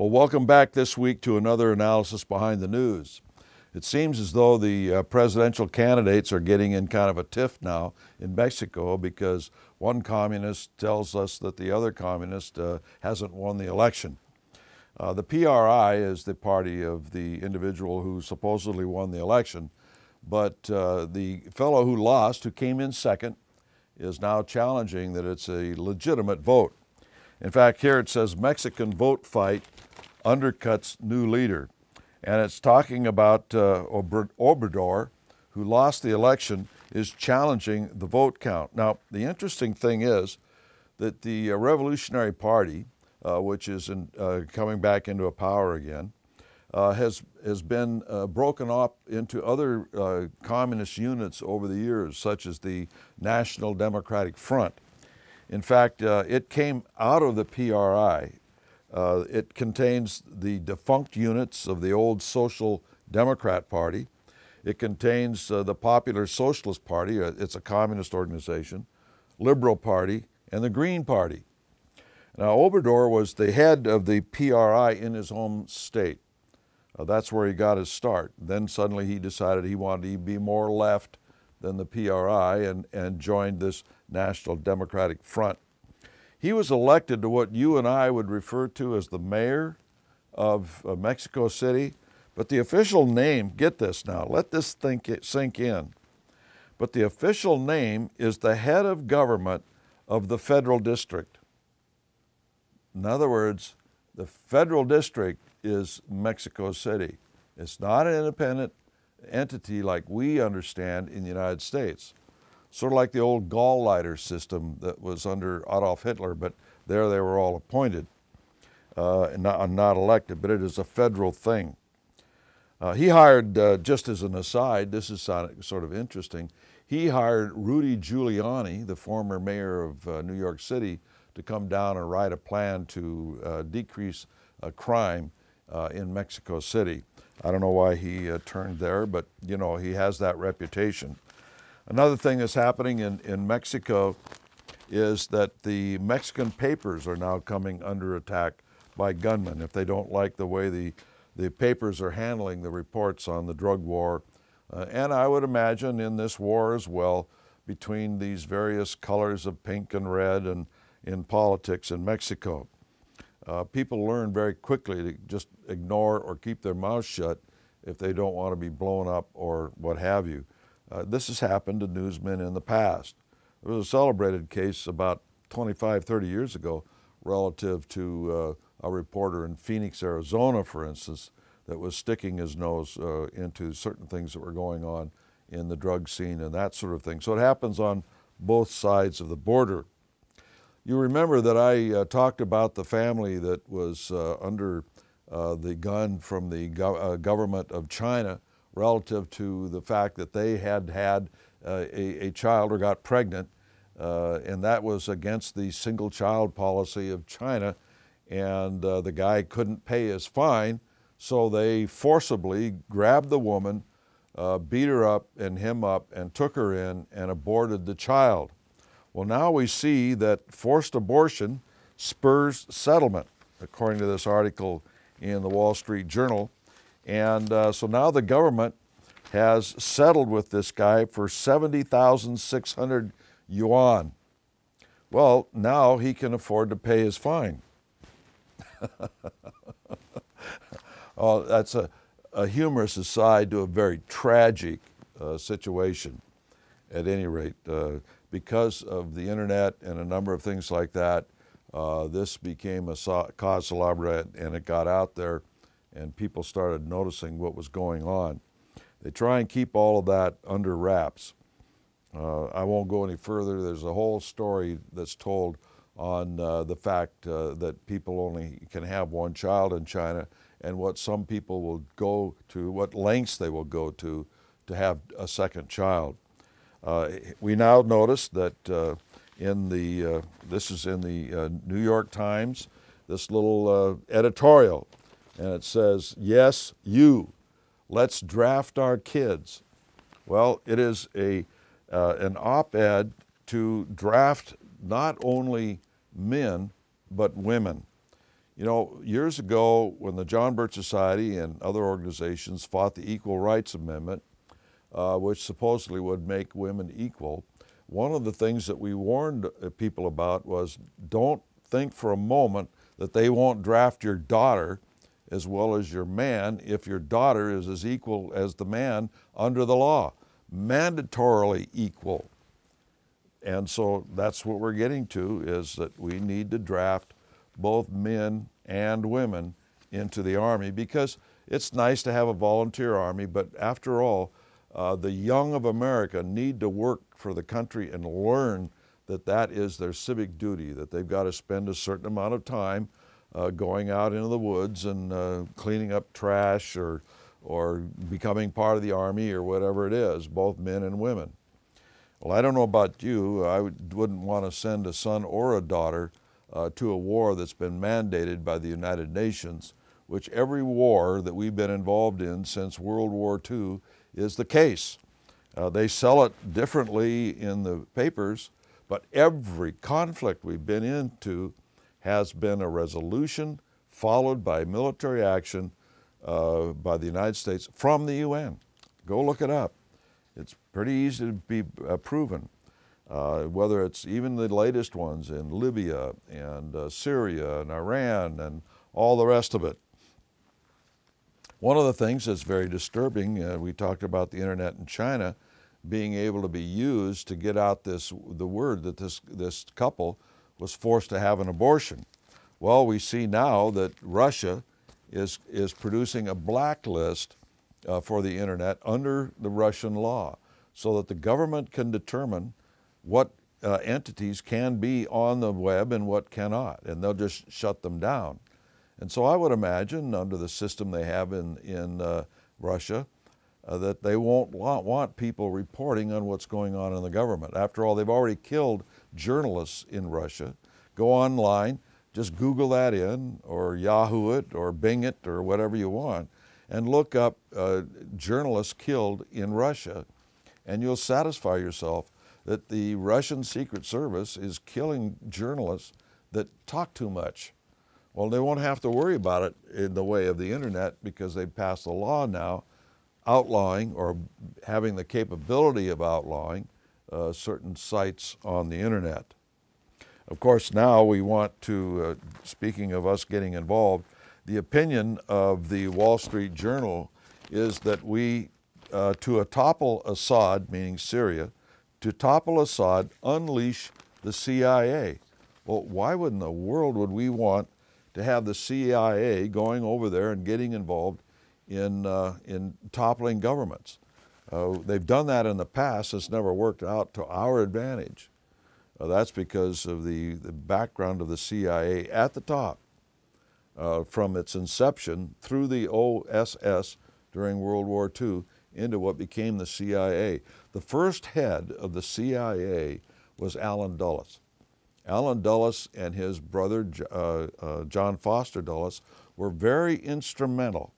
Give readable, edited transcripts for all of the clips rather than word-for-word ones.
Well, welcome back this week to another analysis behind the news. It seems as though the presidential candidates are getting in kind of a tiff now in Mexico because one communist tells us that the other communist hasn't won the election. The PRI is the party of the individual who supposedly won the election, but the fellow who lost, who came in second, is now challenging that it's a legitimate vote. In fact, here it says Mexican vote fight undercuts new leader. And it's talking about Obrador, who lost the election, is challenging the vote count. Now, the interesting thing is that the Revolutionary Party, which is coming back into power again, has been broken up into other communist units over the years, such as the National Democratic Front. In fact, it came out of the PRI. It contains the defunct units of the old Social Democrat Party. It contains the Popular Socialist Party, it's a communist organization, Liberal Party, and the Green Party. Now, Obrador was the head of the PRI in his home state. That's where he got his start. Then suddenly he decided he wanted to be more left than the PRI and joined this National Democratic Front. He was elected to what you and I would refer to as the mayor of Mexico City, but the official name, get this now, let this sink in, but the official name is the head of government of the federal district. In other words, the federal district is Mexico City. It's not an independent entity like we understand in the United States. Sort of like the old Gauleiter system that was under Adolf Hitler, but there they were all appointed and not elected, but it is a federal thing. He hired, just as an aside, this is sort of interesting, he hired Rudy Giuliani, the former mayor of New York City, to come down and write a plan to decrease crime in Mexico City. I don't know why he turned there, but you know, he has that reputation. Another thing that's happening in Mexico is that the Mexican papers are now coming under attack by gunmen if they don't like the way the papers are handling the reports on the drug war. And I would imagine in this war as well, between these various colors of pink and red and in politics in Mexico. People learn very quickly to just ignore or keep their mouths shut if they don't want to be blown up or what have you. This has happened to newsmen in the past. There was a celebrated case about 25, 30 years ago relative to a reporter in Phoenix, Arizona, for instance, that was sticking his nose into certain things that were going on in the drug scene and that sort of thing. So it happens on both sides of the border. You remember that I talked about the family that was under the gun from the government of China relative to the fact that they had a child or got pregnant, and that was against the single child policy of China, and the guy couldn't pay his fine, so they forcibly grabbed the woman, beat her up and him up, and took her in and aborted the child. Well, now we see that forced abortion spurs settlement, according to this article in the Wall Street Journal. And so now the government has settled with this guy for 70,600 yuan. Well, now he can afford to pay his fine. Oh, that's a humorous aside to a very tragic situation at any rate. Because of the internet and a number of things like that, this became a cause célèbre and it got out there and people started noticing what was going on. They try and keep all of that under wraps. I won't go any further. There's a whole story that's told on the fact that people only can have one child in China and what some people will go to, what lengths they will go to have a second child. We now notice that this is in the New York Times, this little editorial, and it says, "Yes, you, let's draft our kids." Well, it is an op-ed to draft not only men, but women. You know, years ago when the John Birch Society and other organizations fought the Equal Rights Amendment, which supposedly would make women equal, one of the things that we warned people about was don't think for a moment that they won't draft your daughter as well as your man if your daughter is as equal as the man under the law, mandatorily equal. And so that's what we're getting to, is that we need to draft both men and women into the Army, because it's nice to have a volunteer Army, but after all, the young of America need to work for the country and learn that that is their civic duty, that they've got to spend a certain amount of time going out into the woods and cleaning up trash or becoming part of the Army or whatever it is, both men and women. Well, I don't know about you. I wouldn't want to send a son or a daughter to a war that's been mandated by the United Nations, which every war that we've been involved in since World War II is the case. They sell it differently in the papers, but every conflict we've been into has been a resolution followed by military action by the United States from the UN. Go look it up. It's pretty easy to be proven, whether it's even the latest ones in Libya and Syria and Iran and all the rest of it. One of the things that's very disturbing, we talked about the internet in China being able to be used to get out the word that this couple was forced to have an abortion. Well, we see now that Russia is producing a blacklist for the internet under the Russian law, so that the government can determine what entities can be on the web and what cannot, and they'll just shut them down. And so I would imagine, under the system they have in Russia, that they won't want people reporting on what's going on in the government. After all, they've already killed journalists in Russia. Go online, just Google that in, or Yahoo it, or Bing it, or whatever you want, and look up journalists killed in Russia, and you'll satisfy yourself that the Russian Secret Service is killing journalists that talk too much. Well, they won't have to worry about it in the way of the internet, because they've passed a law now outlawing, or having the capability of outlawing, certain sites on the internet. Of course, now we want to, speaking of us getting involved, the opinion of the Wall Street Journal is that we, to topple Assad, meaning Syria, to topple Assad, unleash the CIA. Well, why in the world would we want to have the CIA going over there and getting involved in toppling governments? They've done that in the past. It's never worked out to our advantage. That's because of the background of the CIA at the top, from its inception through the OSS during World War II into what became the CIA. The first head of the CIA was Allen Dulles. Allen Dulles and his brother John Foster Dulles were very instrumental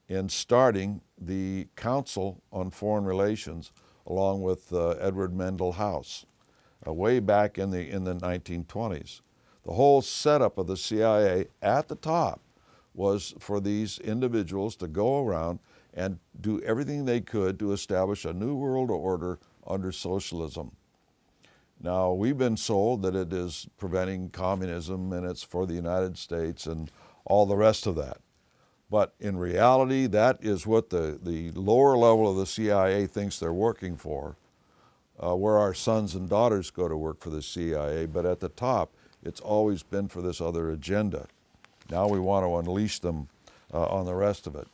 in starting the Council on Foreign Relations, along with Edward Mendell House, way back in the 1920s. The whole setup of the CIA at the top was for these individuals to go around and do everything they could to establish a new world order under socialism. Now, we've been sold that it is preventing communism and it's for the United States and all the rest of that. But in reality, that is what the lower level of the CIA thinks they're working for, where our sons and daughters go to work for the CIA. But at the top, it's always been for this other agenda. Now we want to unleash them on the rest of it.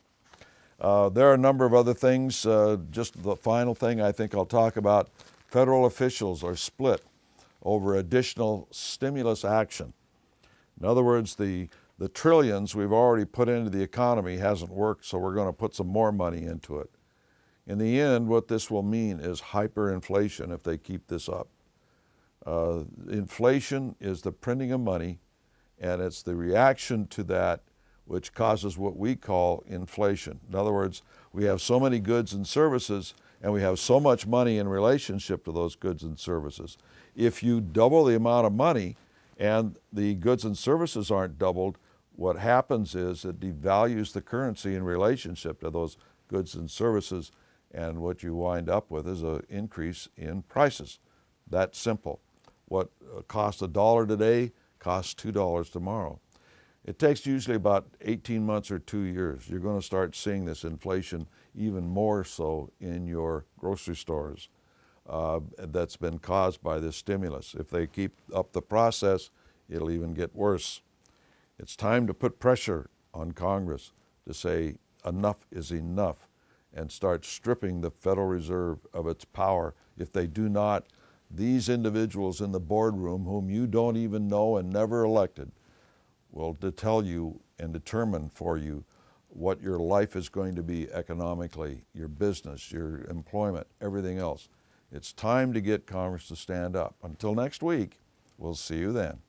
There are a number of other things. Just the final thing I think I'll talk about, federal officials are split over additional stimulus action. In other words, the trillions we've already put into the economy hasn't worked, so we're going to put some more money into it. In the end, what this will mean is hyperinflation if they keep this up. Inflation is the printing of money, and it's the reaction to that which causes what we call inflation. In other words, we have so many goods and services, and we have so much money in relationship to those goods and services. If you double the amount of money and the goods and services aren't doubled, what happens is it devalues the currency in relationship to those goods and services, and what you wind up with is an increase in prices. That's simple. What costs $1 today costs $2 tomorrow. It takes usually about 18 months or 2 years. You're going to start seeing this inflation even more so in your grocery stores that's been caused by this stimulus. If they keep up the process, it'll even get worse. It's time to put pressure on Congress to say enough is enough and start stripping the Federal Reserve of its power. If they do not, these individuals in the boardroom whom you don't even know and never elected will tell you and determine for you what your life is going to be economically, your business, your employment, everything else. It's time to get Congress to stand up. Until next week, we'll see you then.